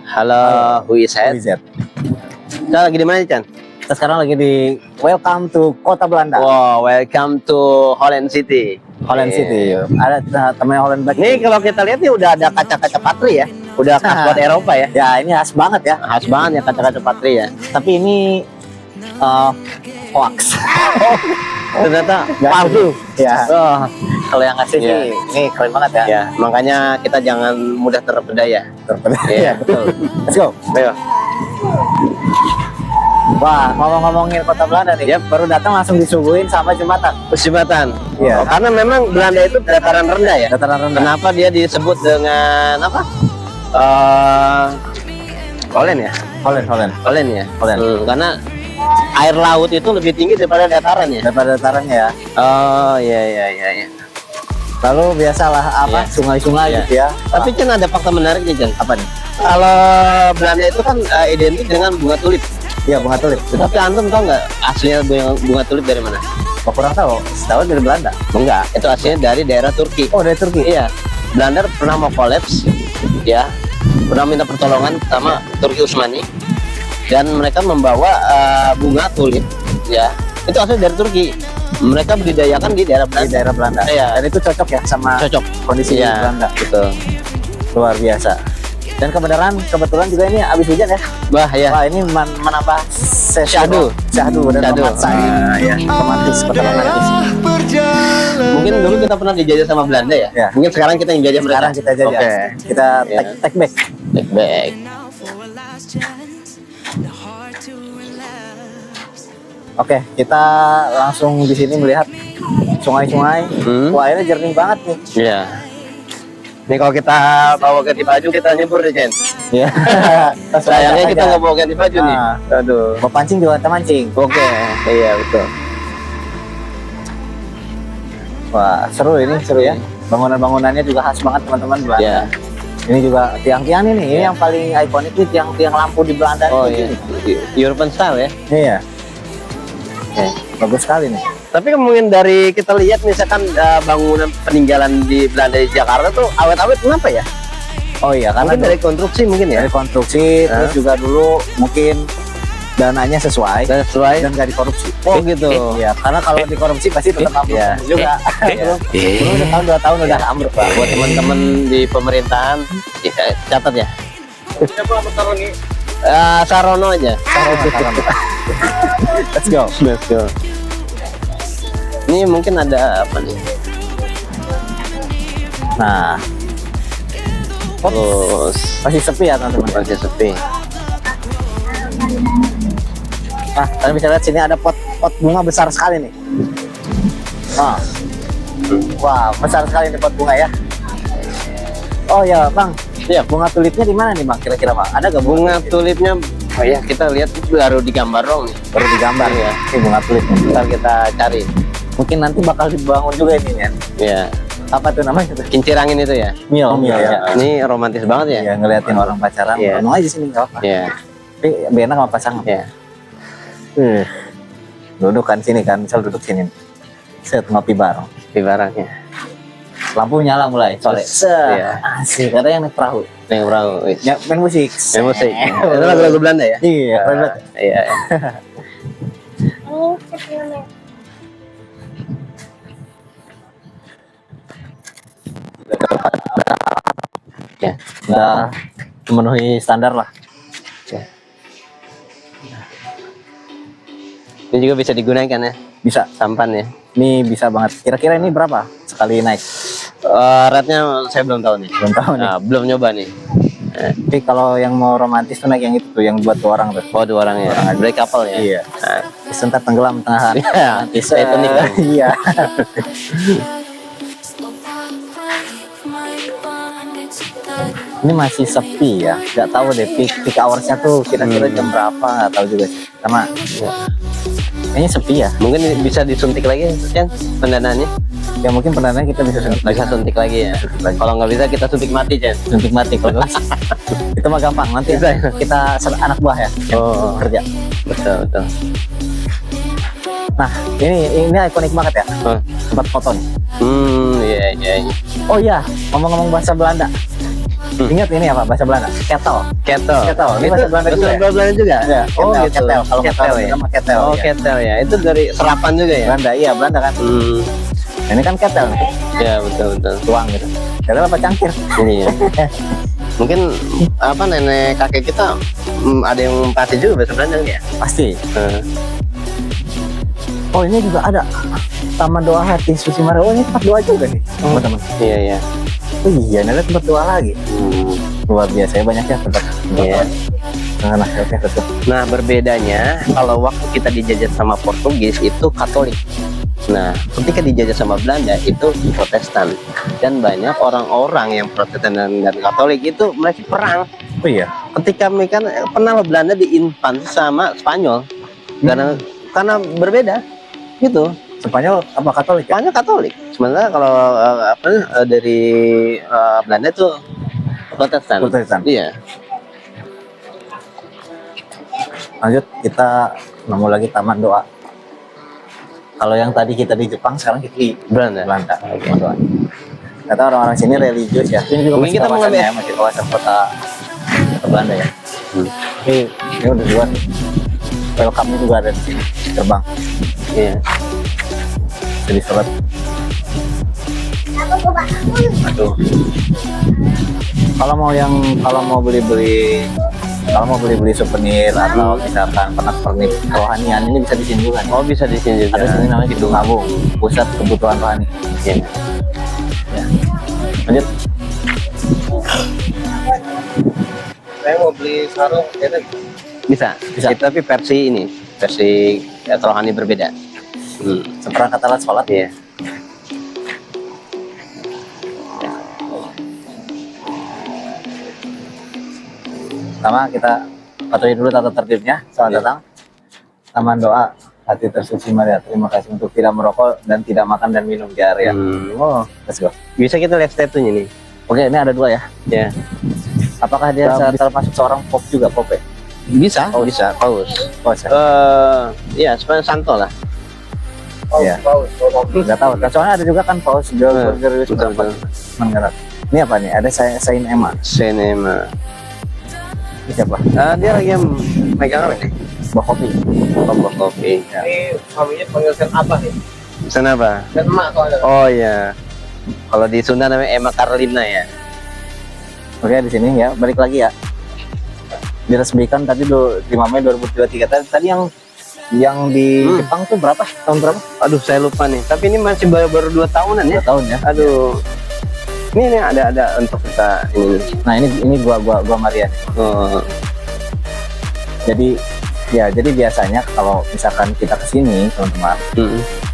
Halo, who is that? Kita lagi di mana, Chan? Kita sekarang lagi di Welcome to Kota Belanda. Wow, welcome to Holland City. Holland City. Ada temennya Holland Black. Nih kalau kita lihat nih udah ada kaca-kaca patri ya. Udah khas buat Eropa ya. Ya, ini khas banget ya. Khas banget ya kaca-kaca patri ya. Tapi ini hoax. Ternyata palsu. Ya. Oh, Kalau yang ngasih Iya. sih, ini keren banget ya. ya, makanya kita jangan mudah terpedaya. Iya, betul. Let's go. Ayo. Wah, ngomong-ngomongin Kota Belanda nih, baru datang langsung disuguhin sama jembatan. Jembatan. Iya. Oh, karena memang Belanda itu dataran rendah ya. Dataran rendah. Kenapa dia disebut dengan apa? Holland ya. Holland ya. Holland. Karena air laut itu lebih tinggi daripada dataran ya. Daripada datarannya ya. Oh iya. Lalu biasalah apa? Iya. Sungai-sungai Iya. gitu ya. Tapi Chen ada fakta menarik nih Chen. Apa nih? Kalau Belanda itu kan identik dengan bunga tulip. Iya, bunga tulip. Tapi antum tahu nggak aslinya bunga tulip dari mana? Kok kurang tahu? Setahu dari Belanda. Enggak, itu aslinya dari daerah Turki. Oh, dari Turki. Iya, Belanda pernah mau kolaps, ya, pernah minta pertolongan sama Turki Utsmani, dan mereka membawa bunga tulip, ya, itu asli dari Turki. Mereka budidayakan di daerah Di Belanda. daerah Belanda. Iya. Dan itu cocok ya sama Cocok. kondisi Iya, Belanda. betul. Luar biasa. Dan kebetulan juga ini habis hujan ya. Bah ya. Wah, ini menambah Syahdu. Syahdu dan Syahdu. romansa. Ya. Romantis, kota romantis. Mungkin dulu kita pernah dijajah sama Belanda ya. Ya. Mungkin sekarang kita yang jajah mereka. Sekarang kita jajah. Oke. Kita Ya. take back. Take back. Oke, kita langsung di sini melihat sungai-sungai. Wah, ini jernih banget nih. Iya. Ini kalau kita bawa ganti baju kita nyebur deh, Chen. Iya. Sayangnya kita nggak bawa ganti baju nih. Nah. Aduh. Mau pancing juga kita mancing. Oke. Iya betul. Wah, seru ini, seru ya. Bangunan-bangunannya juga khas banget teman-teman Belanda. Iya. Ini juga tiang-tiang ini yang paling ikonik itu tiang-tiang lampu di Belanda. Oh itu iya. ini. European style ya. Iya. Bagus sekali nih. Tapi mungkin dari kita lihat misalkan bangunan peninggalan di Belanda di Jakarta tuh awet-awet kenapa ya? Oh iya, karena Mungkin dari konstruksi mungkin ya. dari konstruksi, terus juga dulu mungkin dananya sesuai Dan sesuai. dan nggak dikorupsi. Oh gitu. Iya, karena kalau dikorupsi pasti tetap ambruk Iya. juga. Belum udah tahun 2 tahun udah ambruk Pak. Buat teman-teman di pemerintahan catat ya. Siapa taruh nih? Sarono aja. Let's go. Let's go. Ini mungkin ada apa nih? Nah, Terus masih sepi ya teman-teman. masih sepi. Nah, kalian bisa lihat sini ada pot bunga besar sekali nih. Nah, wah besar sekali nih pot bunga ya. Oh ya Bang, Iya. bunga tulipnya di mana nih Bang? Kira-kira Bang? Ada gak Bunga tulipnya, oh ya kita lihat baru digambar dong nih. baru digambar Iya. ya? Ini bunga tulipnya. Ntar kita cari. Mungkin nanti bakal dibangun juga ini ya. Ya, Apa tuh namanya? kincirangin itu ya. Mil ya. Ini romantis banget ya. Iya, ngeliatin orang pacaran. Iya. Ngomong aja sini nggak apa. Iya. Tapi biar enak sama pasangan. Iya. Duduk kan sini kan, misal duduk sini. Set ngopi bareng. Di barangnya. Lampu nyala mulai sore. Iya. Asik, ada yang naik perahu. Nih perahu. Ya, main musik. Main musik. Itu lagu-lagu Belanda ya. Iya, keren banget. Iya. Ya. Udah memenuhi standar lah. Ya. Ini juga bisa digunakan ya. Bisa. Sampan ya. Ini bisa banget. Kira-kira ini berapa sekali naik? Rate-nya saya belum tahu nih. Belum tahu nih. Nah, belum nyoba nih. Tapi kalau yang mau romantis tuh naik yang itu tuh, yang buat 2 orang tuh. Oh, 2 orang ya. Break couple ya. Iya. Nah, Sebentar tenggelam tengah Iya, Titanic kan? Iya. Ini masih sepi ya. Nggak tahu deh peak hoursnya tuh kira-kira jam berapa, nggak tahu juga sih. Karena kayaknya sepi ya. mungkin bisa disuntik lagi kan pendanaannya. Ya mungkin pendanaan kita bisa suntik Bisa suntik lagi ya. Kalau nggak bisa kita suntik mati Jen. suntik mati kalau nggak sih. Itu mah gampang nanti Bisa ya? kita anak buah ya yang Oh. kerja. Betul. Nah ini ikonik banget ya Oh. tempat foto nih. Iya. Oh iya, ngomong-ngomong bahasa Belanda. Ingat ini apa bahasa Belanda? Ketel. Ketel. Ketel. Ini Itu bahasa Belanda juga. Ya? Belanda juga. Ya, Oh ketel, gitu. ketel. Kalau Ketel ya. nama ketel. Oh ya. ketel ya. Itu dari serapan juga ya. Belanda, iya Belanda kan. Ini kan ketel nih, Ya betul. tuang gitu. Ketel apa cangkir? Iya. Mungkin apa nenek kakek kita ada yang pasti juga bahasa Belanda ya. Pasti. Eh, Oh ini juga ada Taman Doa Hati Suci Maria. Oh ini tempat doa juga nih teman-teman. Iya. Oh iya, ini ada tempat doa lagi. Luar biasa ya, banyak ya tempat. Iya. Nah, oke betul. Nah berbedanya kalau waktu kita dijajah sama Portugis itu Katolik. Nah ketika dijajah sama Belanda itu Protestan. Dan banyak orang-orang yang Protestan dan Katolik itu mereka perang. Oh iya. Ketika mereka pernah Belanda diinvasi sama Spanyol karena berbeda gitu. Spanyol apa Katolik ya? Spanyol Katolik. Sementara kalau dari Belanda itu Protestan. Protestan. Iya. Lanjut, kita nemu lagi Taman Doa. Kalau yang tadi kita di Jepang, sekarang kita di Belanda. Belanda. Taman Doa. Kata orang-orang sini religius ya. Ini juga Mungkin masih kita kawasan mengambil- ya, masih kawasan kota Belanda ya. Ini udah buat welcome-nya juga ada di sini, gerbang. Iya. Jadi sholat. Aduh. Kalau mau beli-beli souvenir atau misalkan pernak-pernik kerohanian ini bisa di sini juga. Oh bisa di sini juga. Ada sini namanya Kidung Agung, pusat kebutuhan rohani. Iya. Ya. Lanjut. Saya mau beli sarung, kayaknya Bisa. Bisa. Tapi versi rohani berbeda. Seperangkat alat sholat. Iya. Pertama kita patuhi dulu tata tertibnya. Selamat datang. Taman Doa Hati Tersuci Maria. Terima kasih untuk tidak merokok dan tidak makan dan minum di area. Oh, Let's go. bisa kita lihat statue nih. Oke, ini ada dua ya. Ya. Apakah dia termasuk seorang pop juga, pop ya? Bisa. Bisa. Paus. Oh, saya Iya, sebenarnya Santo lah. Iya. nggak tahu. Nah, soalnya ada juga kan paus Gregorius betul, berapa? betul. Mengerat. Ini apa nih? Ada Saint Emma. Cinema. Ini siapa? Dia lagi yang megang apa nih? Bokopi. Tombol kopi. Ya. ini suaminya panggil Sen Abah ya. Sana apa? Sen Emak soalnya. Oh iya. Kalau di Sunda namanya Emma Carolina ya. Oke, di sini ya. Balik lagi ya. Diresmikan tadi 5 Mei 2023. Tadi yang di Jepang tuh berapa? Tahun berapa? Aduh, saya lupa nih. Tapi ini masih baru 2 tahunan ya. 2 tahun ya. Aduh. Ini ada untuk kita ini. Nah, ini gua Maria. Oh. Jadi biasanya kalau misalkan kita ke sini, teman-teman,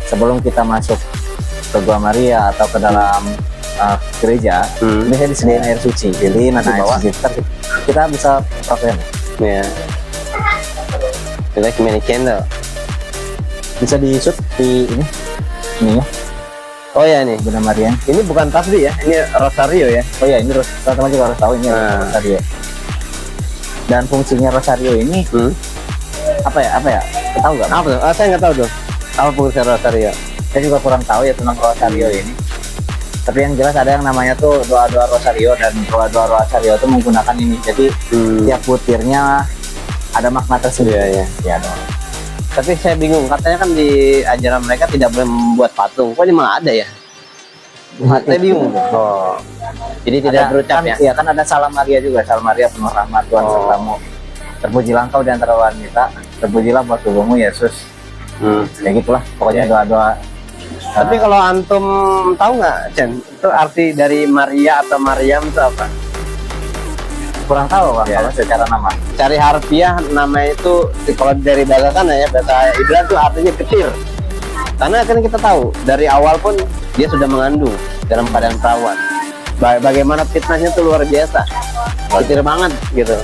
sebelum kita masuk ke Gua Maria atau ke dalam gereja, ini saya disediain air suci. Jadi nanti bawa kita bisa pakai. Ya. Like many candle. Bisa di shoot di ini ya. Oh ya nih. Bunda Maria. Ini bukan tasbih ya. Ini rosario ya. Oh ya, ini teman-teman juga harus tahu ini rosario. Dan fungsinya rosario ini apa ya? Tahu nggak? Apa tuh? Saya nggak tahu tuh. Apa fungsi rosario? Saya juga kurang tahu ya tentang rosario ini. Tapi yang jelas ada yang namanya tuh doa-doa rosario, dan doa-doa rosario itu menggunakan ini. Jadi tiap butirnya ada makna tersendiri. Iya. Ya dong. Tapi saya bingung. Katanya kan di ajaran mereka tidak boleh membuat patung. Kok ini malah ada ya? Saya bingung. Oh. Jadi tidak berucap kan, ya? Iya kan ada Salam Maria juga. Salam Maria penuh rahmat Tuhan sertamu. Terpujilah engkau di antara wanita. Terpujilah buat tubuhmu Yesus. Kayak gitulah. Pokoknya doa-doa. Tapi kalau antum tahu nggak, Chen, itu arti dari Maria atau Maryam itu apa? Kurang tahu Bang, Ya. kalau secara nama. Cari harfiah namanya itu kalau dari bahasa sana ya, bahasa Ibrani itu artinya ketir. Karena kan kita tahu dari awal pun dia sudah mengandung dalam keadaan perawan. Bagaimana fitnahnya itu luar biasa, ketir banget gitu.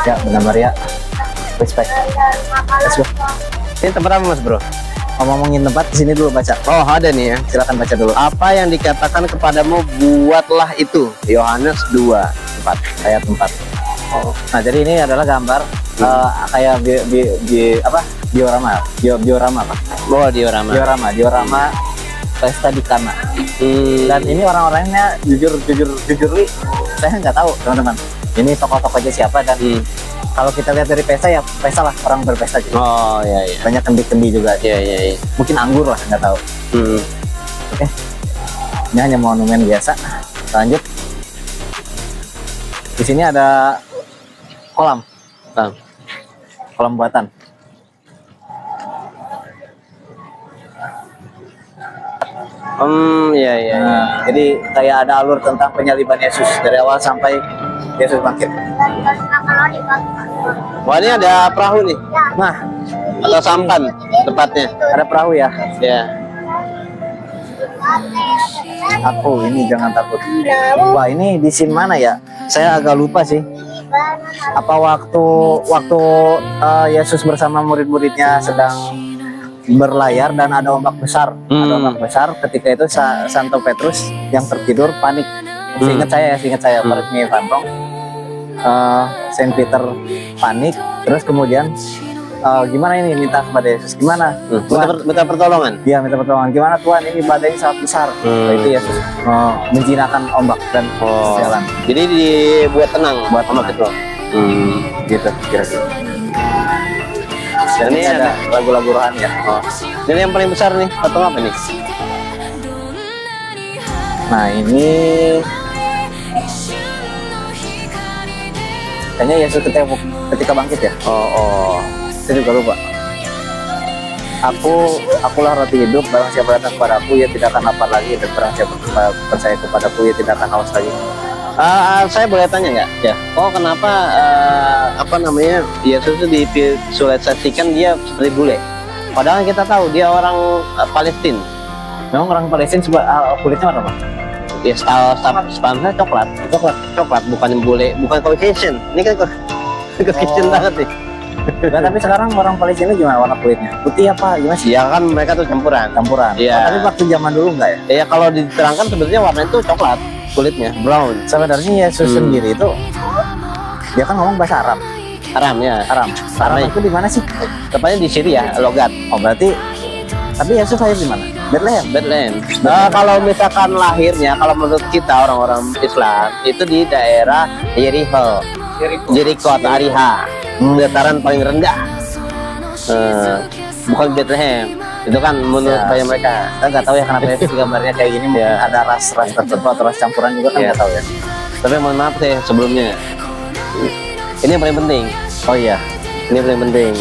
Ya, Bunda Maria. Respect. Let's go. Ini tempat apa Mas Bro? Ngomongin tempat, di sini dulu baca. Oh ada nih ya. Silakan baca dulu. Apa yang dikatakan kepadamu buatlah itu. Yohanes 2:4 Ayat 4. Nah, jadi ini adalah gambar kayak diorama apa? Oh diorama. Diorama pesta di Kana. Dan ini orang-orangnya jujur li saya nggak tahu teman-teman. Ini tokoh-tokohnya siapa dan kalau kita lihat dari pesta ya pesta lah, orang berpesta juga. Oh iya iya. Banyak kendi-kendi juga. Iya iya iya. Mungkin anggur lah, nggak tahu. Oke. Ini hanya monumen biasa. Lanjut. Di sini ada kolam. Kolam buatan. Iya iya. Nah, jadi kayak ada alur tentang penyaliban Yesus dari awal sampai Yesus bangkit. Wah ini ada perahu nih. Nah, Atau sampan tepatnya. ada perahu ya. Ya. Aku ini jangan takut. Wah, ini di scene mana ya? Saya agak lupa sih. Apa waktu Yesus bersama murid-muridnya sedang berlayar dan ada ombak besar. Ada ombak besar. Ketika itu Santo Petrus yang tertidur panik. Seingat saya, correct me if I'm wrong. Saint Peter panik. Terus kemudian gimana ini, minta kepada Yesus, gimana? Minta pertolongan. Iya, minta pertolongan. Gimana Tuhan, ini badainya sangat besar. Itu Yesus menjinakkan ombak dan jalan. Jadi dibuat tenang Buat ombak itu. Gitu kira-kira. Dan Ini ini ada lagu-lagu rohani ya. Ini yang paling besar nih, patung apa nih? Nah, ini kayaknya Yesus ketika bangkit ya. Saya juga lupa. Akulah roti hidup, barang siapa datang kepadaku ia tidak akan lapar lagi, dan barang siapa percaya kepadaku ia tidak akan haus lagi. Saya boleh tanya nggak? Ya. Oh kenapa Yesus itu divisualisasikan dia seperti bule? Padahal kita tahu dia orang Palestina. Memang orang Palestina kulitnya warna apa? Ya setahu saya coklat bukan bule, bukan Caucasian. Ini kan Caucasian banget nih. Nah, tapi sekarang orang Palestina gimana warna kulitnya? Putih apa? Gimana sih? Ya kan mereka tuh campuran. Iya. Tapi waktu zaman dulu enggak ya? Ya kalau diterangkan sebetulnya warna itu coklat kulitnya, brown. Sebenarnya Yesus sendiri itu dia kan ngomong bahasa Arab. Aram ya. Aram itu di mana sih? Tepatnya di Syria, logat. Oh, berarti tapi Yesus lahir di mana? Bethlehem. Nah, kalau misalkan lahirnya, kalau menurut kita orang-orang Islam itu di daerah Jericho atau Ariha, dataran paling rendah. Bukan Bethlehem. Itu kan menurut mereka. Kita nggak tahu ya kenapa Yesus gambarnya kayak gini. Mungkin ada ras tertentu atau ras campuran juga kan nggak tahu ya. Tapi mohon maaf sih sebelumnya. Ini yang paling penting. Oh iya, ini yang paling penting.